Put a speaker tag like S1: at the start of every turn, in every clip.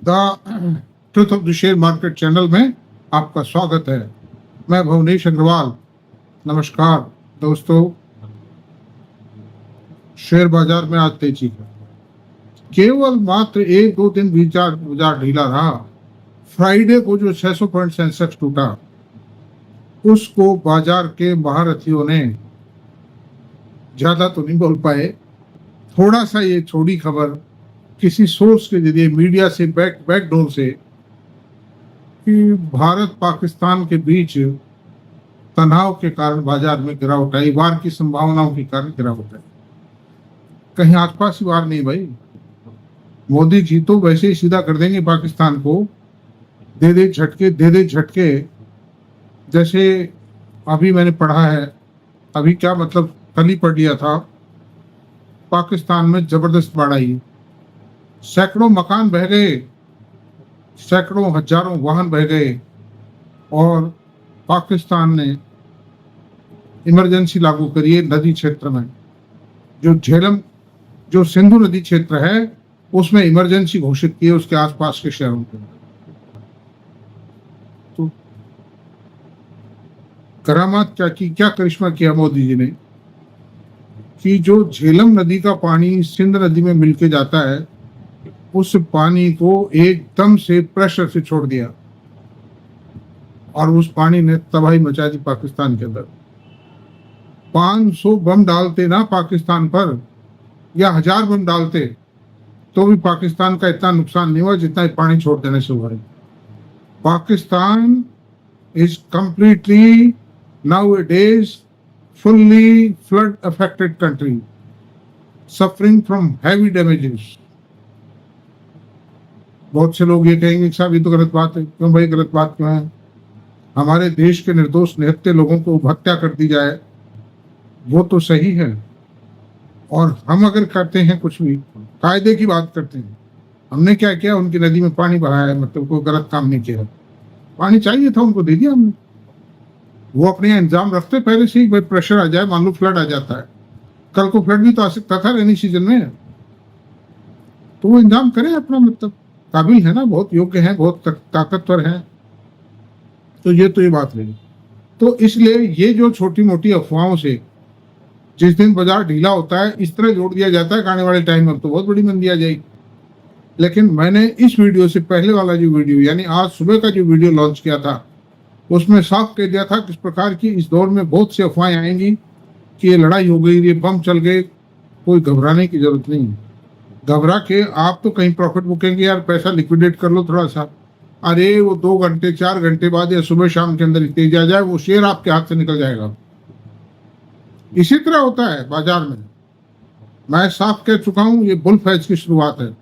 S1: The truth of the share market channel में आपका स्वागत है। मैं भुवनेश अग्रवाल। नमस्कार दोस्तों। शेयर बाजार में आज तेजी है। केवल मात्र एक दो दिन बाजार ढीला रहा। फ्राइडे को जो 600 पॉइंट सेंसेक्स टूटा, उसको बाजार के महारथियों ने ज्यादा तो नहीं बोल पाए। थोड़ा सा ये छोड़ी खबर किसी सोर्स के जरिए मीडिया से बैकडोर से कि भारत पाकिस्तान के बीच तनाव के कारण बाजार में गिरावट आई, वार की संभावनाओं के कारण गिरावट आई। कहीं आसपास ही वार नहीं भाई। मोदी जी तो वैसे ही सीधा कर देंगे पाकिस्तान को, दे दे झटके। जैसे अभी मैंने पढ़ा है, अभी क्या मतलब कल ही पढ़ लिया था, पाकिस्तान में जबरदस्त बाढ़ आई, सैकड़ों मकान बह गए, सैकड़ों हजारों वाहन बह गए और पाकिस्तान ने इमरजेंसी लागू करी है नदी क्षेत्र में। जो सिंधु नदी क्षेत्र है उसमें इमरजेंसी घोषित की है, उसके आसपास के शहरों के। तो करामात क्या करिश्मा किया मोदी जी ने कि जो झेलम नदी का पानी सिंध नदी में मिलके जाता है, उस पानी को एकदम से प्रेशर से छोड़ दिया और उस पानी ने तबाही मचा दी पाकिस्तान के अंदर। 500 बम डालते ना पाकिस्तान पर, या 1000 बम डालते तो भी पाकिस्तान का इतना नुकसान नहीं हुआ जितना पानी छोड़ देने से हुआ है। Pakistan is completely nowadays fully flood affected country, suffering from heavy damages। बहुत से लोग ये कहेंगे कि साहब ये तो गलत बात है। क्यों भाई गलत बात क्यों है? हमारे देश के निर्दोष निहत्थे लोगों को हत्या कर दी जाए वो तो सही है, और हम अगर करते हैं कुछ भी कायदे की बात करते हैं, हमने क्या किया? उनकी नदी में पानी बहाया है, मतलब कोई गलत काम नहीं किया। पानी चाहिए था उनको, दे दिया हमने। वो अपने यहाँ इंतजाम रखते पहले से ही, भाई प्रेशर आ जाए, मान लो फ्लड आ जाता है, कल को फ्लड भी तो आ सकता था रेनी सीजन में, तो वो इंतजाम करें अपना, मतलब काबिल है ना, बहुत योग्य है, बहुत ताकतवर है। तो ये बात रही। तो इसलिए ये जो छोटी मोटी अफवाहों से जिस दिन बाजार ढीला होता है इस तरह जोड़ दिया जाता है कि आने वाले टाइम में तो बहुत बड़ी मंदी आ जाएगी। लेकिन मैंने इस वीडियो से पहले वाला जो वीडियो, यानी आज सुबह का जो वीडियो लॉन्च किया था, उसमें साफ कह दिया था किस प्रकार की इस दौर में बहुत सी अफवाहें आएंगी कि ये लड़ाई हो गई, ये बम चल गए। कोई घबराने की जरूरत नहीं। घबरा के आप तो कहीं प्रॉफिट बुकेंगे, यार पैसा लिक्विडेट कर लो थोड़ा सा, अरे वो 2 घंटे 4 घंटे बाद या सुबह शाम के अंदर तेज आ जाए, वो शेयर आपके हाथ से निकल जाएगा। इसी तरह होता है बाजार में। मैं साफ कह चुका हूं, ये बुल फैज की शुरुआत है।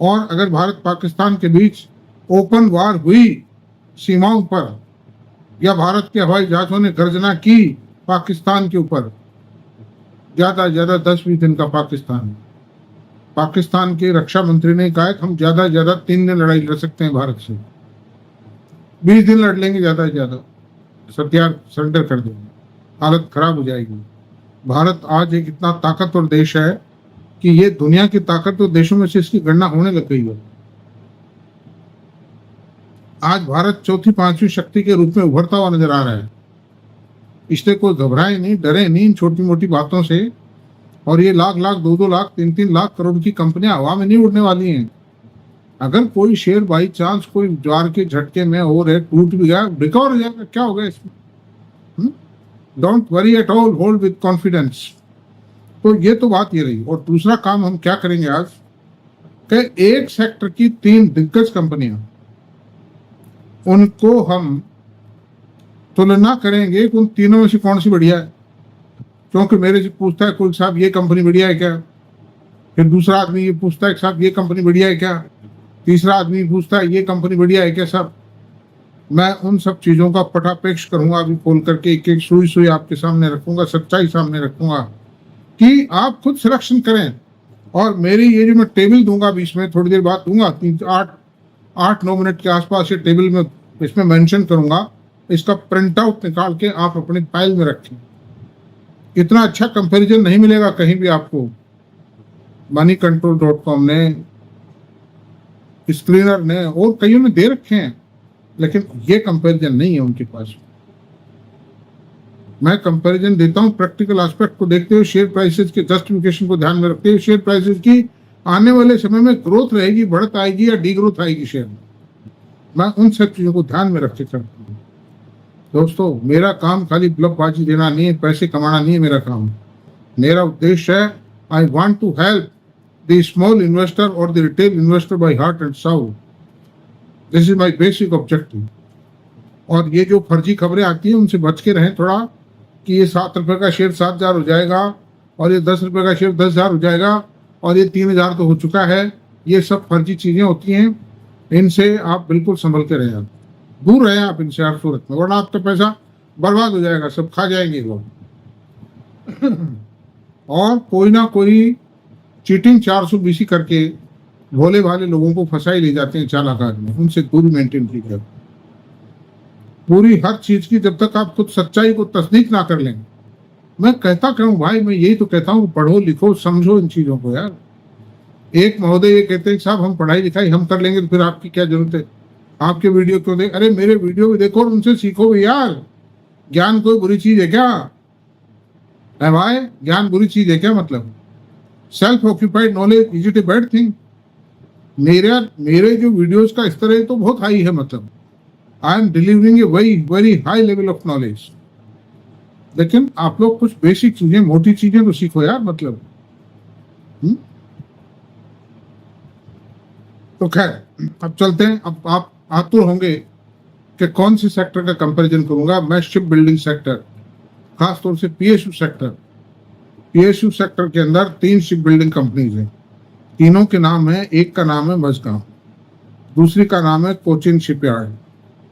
S1: और अगर भारत पाकिस्तान के बीच ओपन वार हुई सीमाओं पर, या भारत के हवाई जहाजों ने गर्जना की पाकिस्तान के ऊपर, ज्यादा 10-20 दिन का पाकिस्तान के रक्षा मंत्री ने कहा कि हम ज्यादा 3 दिन लड़ाई लड़ सकते हैं भारत से, 20 दिन लड़ लेंगे ज्यादा से ज्यादा, सरेंडर कर देंगे, हालत खराब हो जाएगी। भारत आज एक इतना ताकतवर देश है कि ये दुनिया की ताकतवर देशों में से इसकी गणना होने लग गई है। आज भारत 4-5वीं शक्ति के रूप में उभरता हुआ नजर आ रहा है। इसलिए कोई घबराए नहीं, डरे नहीं इन छोटी मोटी बातों से। और ये लाख 2-2 लाख 3-3 लाख करोड़ की कंपनियां हवा में नहीं उड़ने वाली हैं। अगर कोई शेयर बाई चांस कोई ज्वार के झटके में हो रहे, टूट भी गया, रिकवर हो जाएगा, क्या होगा इसमें? Don't worry at all, hold with confidence. तो ये तो बात ये रही। और दूसरा काम हम क्या करेंगे आज कि एक सेक्टर की 3 दिग्गज कंपनियां, उनको हम तुलना करेंगे कि उन तीनों में से कौन सी बढ़िया है। क्योंकि मेरे से पूछता है कोई साहब ये कंपनी बढ़िया है क्या, फिर दूसरा आदमी ये पूछता है साहब ये कंपनी बढ़िया है क्या, तीसरा आदमी पूछता है ये कंपनी बढ़िया है क्या। साहब मैं उन सब चीजों का पटापेक्ष करूंगा, अभी खोल करके एक एक सुई आपके सामने रखूंगा, सच्चाई सामने रखूंगा कि आप खुद सिलेक्शन करें। और मेरी ये जो मैं टेबल दूंगा बीच में, थोड़ी देर बाद दूंगा, 8-9 मिनट के आसपास ये टेबल में इसमें मेंशन करूंगा, इसका प्रिंट आउट निकाल के आप अपने फाइल में रखें। इतना अच्छा कंपैरिजन नहीं मिलेगा कहीं भी आपको। moneycontrol.com ने स्क्रीनर ने और कईयों ने दे रखे हैं, लेकिन ये कंपैरिजन नहीं है उनके पास। मैं कंपैरिजन देता हूं प्रैक्टिकल एस्पेक्ट को देखते हुए, शेयर प्राइसेस के जस्टिफिकेशन को ध्यान में रखते हुए, शेयर प्राइसेस की आने वाले समय में ग्रोथ रहेगी, बढ़त आएगी या डीग्रोथ आएगी शेयर में, मैं उन सब चीजों को ध्यान में रख के करता हूँ। दोस्तों, मेरा काम खाली ब्लफबाजी देना नहीं है, पैसे कमाना नहीं है मेरा काम। मेरा उद्देश्य है, I want to help the small investor और the retail investor by heart and soul. This is my basic objective. और ये जो फर्जी खबरें आती हैं उनसे बच के रहें थोड़ा, कि ये 7 रुपए का शेयर 7,000 हो जाएगा और ये 10 रुपए का शेयर 10,000 हो जाएगा और ये 3,000 तो हो चुका है। ये सब फर्जी चीजें होती हैं, इनसे आप बिल्कुल संभल के रहें, दूर रहें आप इनसे हर सूरत में, वरना आपका पैसा बर्बाद हो जाएगा, सब खा जाएंगे लोग। और कोई ना कोई चीटिंग 420 करके भोले भाले लोगों को फंसा ही ले जाते हैं चालाक आदमी, उनसे दूरी मेंटेन कीजिए पूरी हर चीज की, जब तक आप खुद सच्चाई को तस्दीक ना कर लेंगे। मैं कहता कहूँ भाई, मैं यही तो कहता हूँ, पढ़ो लिखो समझो इन चीजों को यार। एक महोदय ये कहते हैं साहब हम पढ़ाई लिखाई हम कर लेंगे, तो फिर आपकी क्या जरूरत है, आपके वीडियो क्यों देख? अरे मेरे वीडियो भी देखो और उनसे सीखो भी यार। ज्ञान कोई बुरी चीज है क्या? है भाई, ज्ञान बुरी चीज है क्या? मतलब self occupied knowledge is it a bad thing? मेरे जो वीडियोस का स्तर है तो बहुत हाई है, मतलब I am delivering a very very high level of knowledge. लेकिन आप लोग कुछ बेसिक चीजें, मोटी चीजें तो सीखो यार, मतलब तो खैर, अब चलते हैं। अब आप आतुर होंगे कि कौन सी सेक्टर का कंपैरिजन करूंगा। मैं शिप बिल्डिंग सेक्टर, खासतौर से पीएसयू सेक्टर। पीएसयू सेक्टर के अंदर 3 शिप बिल्डिंग कंपनीज हैं, तीनों के नाम है, एक का नाम है मझगांव, दूसरी का नाम है कोचिन शिपयार्ड,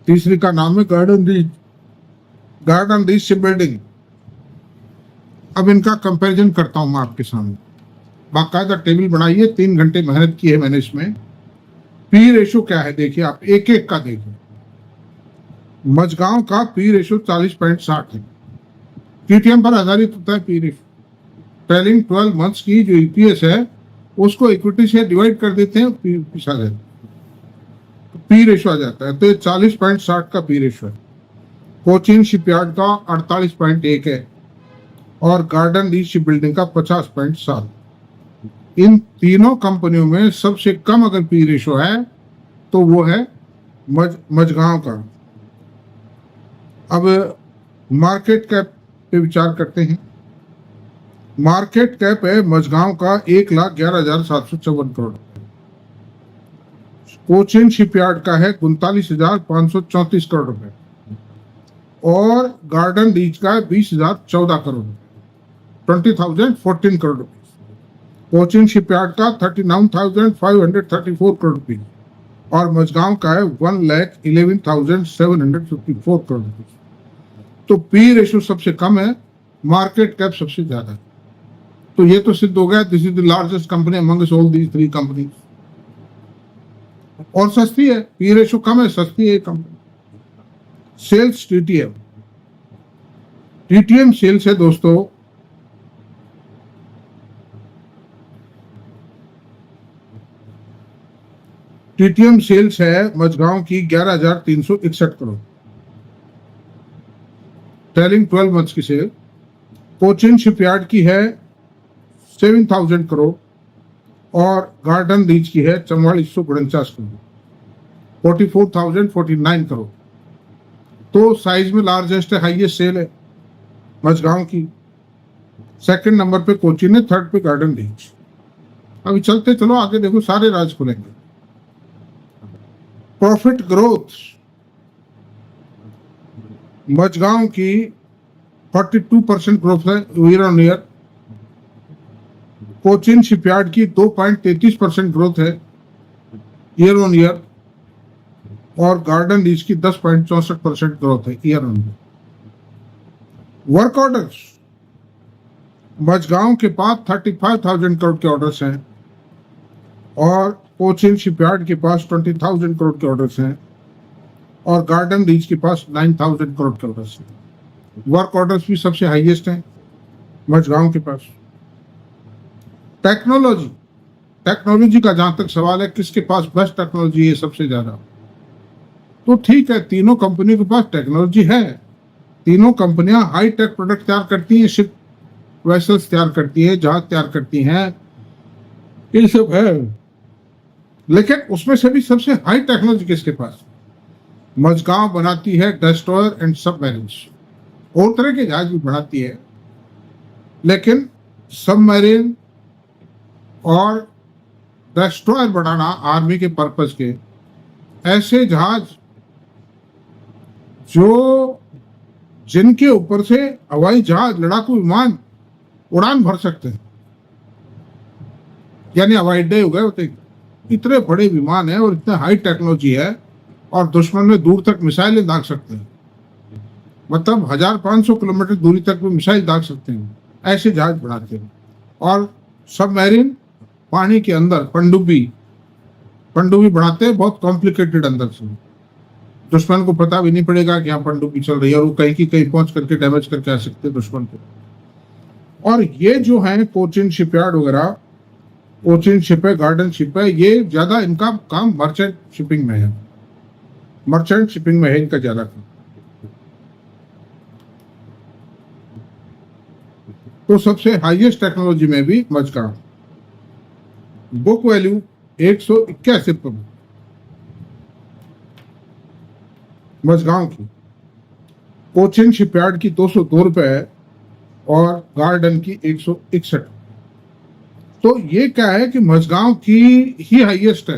S1: तीसरी का नाम है गार्डन रीच शिप बिल्डिंग। अब इनका कंपैरिजन करता हूं मैं आपके सामने, बाकायदा टेबल बनाई है, 3 घंटे मेहनत की है मैंने इसमें। पी रेशो क्या है देखिए, आप एक एक का देखिए। मझगांव का पी रेशो 40.60 है, टीटीएम पर आधारित होता है पी रेशो। ट्रेलिंग 12 मंथ्स की जो ईपीएस है उसको इक्विटी से डिवाइड कर देते हैं, पी रेशो आ जाता है, तो ये 40.60 का पी रेशो है। कोचिन शिपयार्ड का 48.1 है और गार्डन रीच शिप बिल्डिंग का 50.7। इन तीनों कंपनियों में सबसे कम अगर पी रेशो है तो वो है मझगांव का। अब मार्केट कैप पे विचार करते हैं। मार्केट कैप है मझगांव का 1,11,754 करोड़, कोचिन शिपयार्ड का है 39,534 करोड़ रुपए और गार्डन रीच का है 20,014 करोड़, 20,014 करोड़ रुपए। कोचिन शिपयार्ड का 39,534 करोड़ रुपए और मझगांव का है 1,11,754 करोड़ रुपए। तो पी रेशो सबसे कम है, मार्केट कैप सबसे ज्यादा है। तो ये तो सिद्ध हो गया, this is the largest company among all these 3 company. और सस्ती है, पी रेशो कम है, सस्ती है कंपनी। सेल्स टीटीएम, टीटीएम सेल्स है दोस्तों टीटीएम सेल्स है मझगांव की 11,361 करोड़, ट्रेलिंग 12 मंथ्स की सेल। कोचिन शिपयार्ड की है 7,000 करोड़ और गार्डन रीच की है 4449 करोड़, 44,049 करोड़। तो साइज में लार्जेस्ट है, हाईएस्ट सेल है मझगांव की। सेकंड नंबर पे कोचिन है, थर्ड पे गार्डन रीच। अभी चलते चलो आगे, देखो सारे राज खुलेंगे। प्रॉफिट ग्रोथ, मझगांव की 42% ग्रोथ है year on year, Cochin shipyard की 2.33% ग्रोथ है ईयर ऑन ईयर और गार्डन रीच की 10.64% ग्रोथ है year on year. Work orders, Mazagaon के पास 35,000 करोड़ के ऑर्डर्स हैं और कोचिन शिपयार्ड के पास 20,000 करोड़ के ऑर्डर्स हैं और गार्डन रीच के पास 9,000 करोड़ के ऑर्डर्स हैं। वर्क ऑर्डर्स भी सबसे हाईएस्ट हैं मझगांव के पास। टेक्नोलॉजी, टेक्नोलॉजी का जहां तक सवाल है, किसके पास बेस्ट टेक्नोलॉजी है सबसे ज्यादा, तो ठीक है, तीनों कंपनियों के पास टेक्नोलॉजी है। तीनों कंपनियां हाई टेक प्रोडक्ट तैयार करती हैं, शिप वेसल्स तैयार करती हैं, जहाज तैयार करती हैं, ये सब है। लेकिन उसमें से भी सबसे हाई टेक्नोलॉजी किसके पास? मझगांव बनाती है डिस्ट्रॉयर एंड सबमरीन्स। और तरह के जहाज भी बनाती है, लेकिन सबमरीन और डिस्ट्रॉयर बनाना आर्मी के पर्पस के, ऐसे जहाज जो जिनके ऊपर से हवाई जहाज, लड़ाकू विमान उड़ान भर सकते हैं, यानी हवाई अड्डे हो गए होते, इतने बड़े विमान है और इतने हाई टेक्नोलॉजी है, और दुश्मन में दूर तक मिसाइलें दाग सकते हैं, मतलब 1500 किलोमीटर दूरी तक भी मिसाइल दाग सकते हैं, ऐसे जहाज बनाते हैं। और सबमरीन पानी के अंदर पनडुब्बी बनाते हैं, बहुत कॉम्प्लिकेटेड अंदर से, दुश्मन को पता भी नहीं पड़ेगा कि यहाँ पनडुब्बी चल रही है, और वो कहीं की कहीं पहुंच करके डैमेज करके आ सकते हैं दुश्मन को। और ये जो है कोचिन शिपयार्ड वगैरह, कोचिन शिप है, गार्डन शिप है, ये ज्यादा इनका काम मर्चेंट शिपिंग में है, मर्चेंट शिपिंग में है इनका ज्यादा काम। तो सबसे हाईएस्ट टेक्नोलॉजी में भी मझगांव, बुक वैल्यू 181 पर मझगांव की, कोचिन शिपयार्ड की 202 रुपए है, और गार्डन की 161। तो ये क्या है कि मझगांव की ही हाईएस्ट है।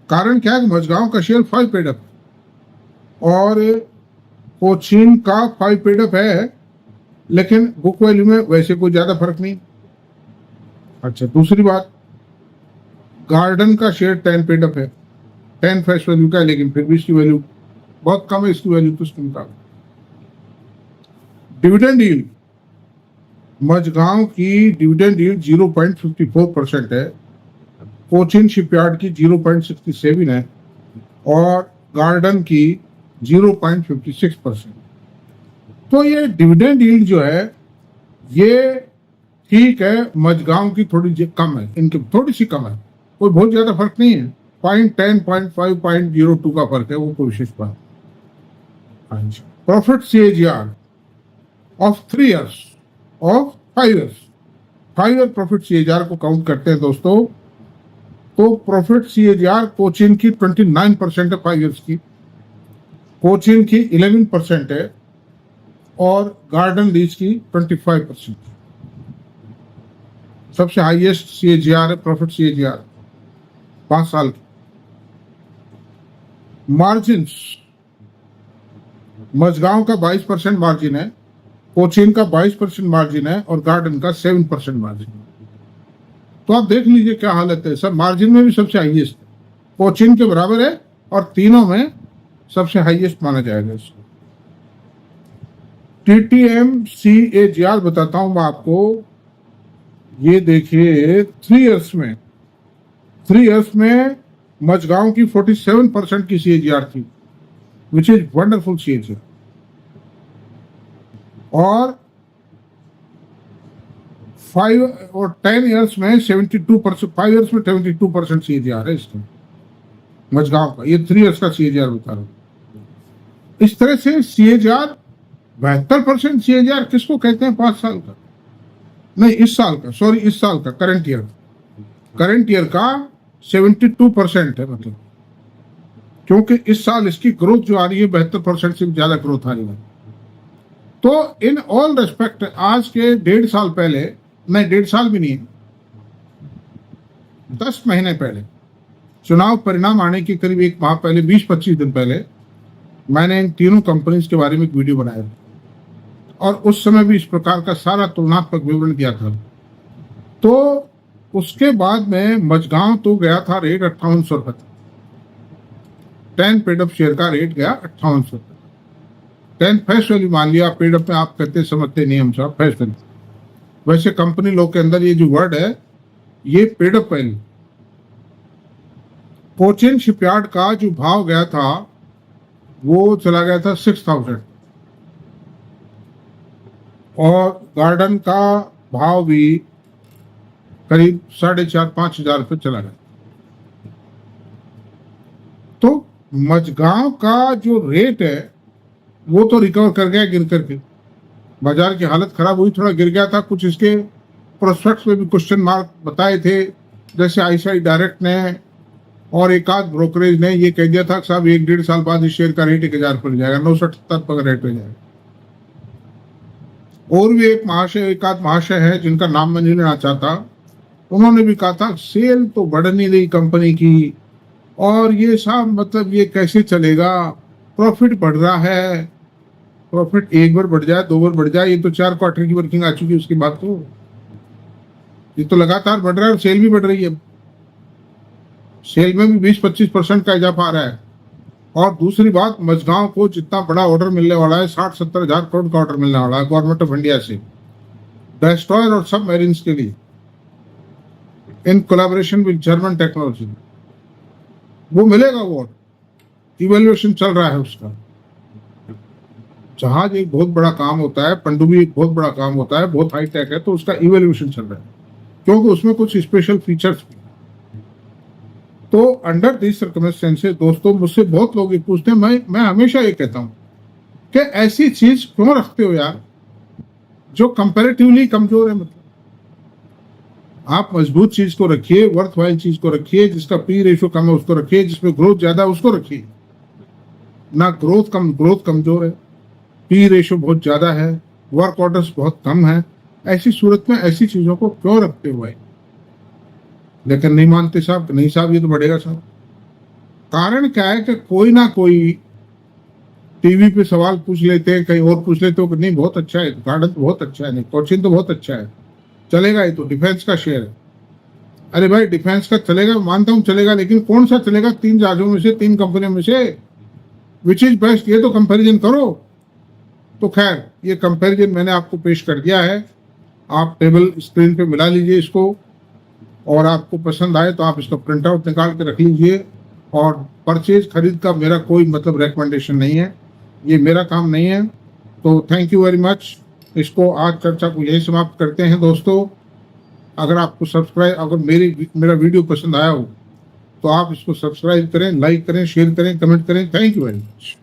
S1: कारण क्या है कि मझगांव का शेयर 5 पेड अप और कोचिन का 5 पेड अप है, लेकिन बुक वैल्यू में वैसे कोई ज्यादा फर्क नहीं। अच्छा, दूसरी बात, गार्डन का शेयर 10 पेड अप है, 10 फेस वैल्यू का है, लेकिन फिर भी इसकी वैल्यू बहुत कम है, इसकी वैल्यू तो उसके मुकाबले। डिविडेंड यील्ड, मझगांव की डिविडेंड यील्ड 0.54% है, कोचिन शिपयार्ड की 0.67 है, और गार्डन की 0.56%। तो ये डिविडेंड यील्ड जो है, ये ठीक है, मझगांव की थोड़ी कम है, इनकी थोड़ी सी कम है, कोई बहुत ज्यादा फर्क नहीं है, 0.10, 0.5, 0.02 का फर्क है, वो कोई विशेष बात। Profit CAGR of 3 years, of 5 years, 5 year profit CAGR को काउंट करते हैं दोस्तों, तो प्रॉफिट CAGR कोचिन की 29% है 5 years की, कोचिन की 11% है, और गार्डन लीज की 25%। सबसे हाईएस्ट CAGR है प्रॉफिट CAGR 5 साल की। मार्जिन, मझगांव का 22% मार्जिन है, कोचिन का 22% मार्जिन है, और गार्डन का 7% मार्जिन है। तो आप देख लीजिए क्या हालत है, सब मार्जिन में भी सबसे हाईएस्ट है, कोचिन के बराबर है, और तीनों में सबसे हाईएस्ट माना जाएगा इसको। TTM CAGR बताता हूं मैं आपको, ये देखिए 3 years में मझगांव की 47% की CAGR थी, विच इज वंडरफुल CAGR, और 5 और 10 years में 72%, 5 years में 72% CAGR है इसका मझगांव का। ये 3 years का CAGR बता रहा हूं। इस तरह से CAGR 72% CAGR किसको कहते हैं 5 साल का, नहीं इस साल का, सॉरी इस साल का, करंट ईयर का 72% है, मतलब क्योंकि इस साल इसकी ग्रोथ जो आ रही है 72% से ज्यादा ग्रोथ आ रही है। तो इन ऑल रेस्पेक्ट, आज के 1.5 साल पहले, नहीं 1.5 साल भी नहीं, 10 महीने पहले, चुनाव परिणाम आने के करीब 1 माह पहले, 20-25 दिन पहले, मैंने इन तीनों कंपनीज के बारे में एक वीडियो बनाया, और उस समय भी इस प्रकार का सारा तुलनात्मक विवरण दिया था। तो उसके बाद में मझगांव तो गया था रेट 5800 रुपए, 10 पेड अप शेयर का रेट गया 5800 रुपए, 10 फेस वैल्यू मान लिया। पेड अप में आप कहते समझते नहीं, हम सब फेस वैल्यू, वैसे कंपनी लोग के अंदर ये जो वर्ड है, ये paid up value. Cochin shipyard का जो भाव गया था वो चला गया था 6000, और गार्डन का भाव भी करीब 4,500-5,000 रुपये चला गया। तो मझगांव का जो रेट है वो तो रिकवर कर गया गिर करके, बाजार की हालत खराब हुई, थोड़ा गिर गया था। कुछ इसके प्रोस्पेक्ट्स में भी क्वेश्चन मार्क बताए थे, जैसे आईसीआई डायरेक्ट ने और एक आध ब्रोकरेज ने ये कह दिया था कि साहब 1-1.5 साल बाद इस शेयर का रेट 1,000 पर जाएगा, 970 पर रेट हो जाएगा। और भी एक आध महाशय है जिनका नाम मैं नहीं लेना चाहता, उन्होंने भी कहा था सेल तो बढ़ नहीं रही कंपनी की, और ये साहब मतलब ये कैसे चलेगा, प्रॉफिट बढ़ रहा है। प्रॉफिट एक बार बढ़ जाए, 2 बार बढ़ जाए, ये तो 4 क्वार्टर की वर्किंग आ चुकी है, उसके बाद तो ये तो लगातार बढ़ रहा है और सेल भी बढ़ रही है। सेल में भी 20-25% का इजाफा आ रहा है। और दूसरी बात, मझगांव को जितना बड़ा ऑर्डर मिलने वाला है, 60-70 हजार करोड़ का ऑर्डर मिलने वाला है गवर्नमेंट ऑफ इंडिया से डिस्ट्रॉयर और सब मेरीन्स के लिए, in collaboration with German technology. वो मिलेगा, वो इवेल्युएशन चल रहा है उसका। जहाज एक बहुत बड़ा काम होता है, पनडुब्बी एक बहुत बड़ा काम होता है, बहुत हाई टेक है, तो उसका इवेल्युएशन चल रहा है, क्योंकि उसमें कुछ स्पेशल फीचर्स भी। तो अंडर दिस सर्कमस्टेंसेस दोस्तों, मुझसे बहुत लोग ये पूछते हैं, मैं हमेशा ये कहता हूँ कि ऐसी चीज क्यों रखते हो यार जो कंपैरेटिवली कमजोर है। मतलब आप मजबूत चीज को रखिए, वर्थ वाइल चीज को रखिए, जिसका पी रेशियो कम है उसको रखिए, जिसमें ग्रोथ ज्यादा है उसको रखिए। ना ग्रोथ कमजोर है, पी रेशियो बहुत ज्यादा है, वर्क ऑर्डर्स बहुत कम है, ऐसी सूरत में ऐसी चीजों को क्यों रखते हुए। लेकिन नहीं मानते साहब, नहीं साहब ये तो बढ़ेगा साहब। कारण क्या है कि कोई ना कोई टीवी पे सवाल पूछ लेते हैं, कहीं और पूछ लेते हो कि नहीं बहुत अच्छा है, गार्डन तो बहुत अच्छा है, नहीं कोचिन तो बहुत अच्छा है, चलेगा, ये तो डिफेंस का शेयर है। अरे भाई डिफेंस का चलेगा, मानता हूँ चलेगा, लेकिन कौन सा चलेगा 3 जहाजों में से, 3 कंपनियों में से, विच इज बेस्ट, ये तो कंपैरिजन करो। तो खैर ये कंपैरिजन मैंने आपको पेश कर दिया है, आप टेबल स्क्रीन पे मिला लीजिए इसको, और आपको पसंद आए तो आप इसका प्रिंट आउट निकाल के रख लीजिए। और परचेज खरीद का मेरा कोई मतलब रेकमेंडेशन नहीं है, ये मेरा काम नहीं है। तो थैंक यू वेरी मच। इसको आज चर्चा को यही समाप्त करते हैं दोस्तों। अगर आपको अगर मेरा वीडियो पसंद आया हो तो आप इसको सब्सक्राइब करें, लाइक करें, शेयर करें, कमेंट करें। Thank you very much.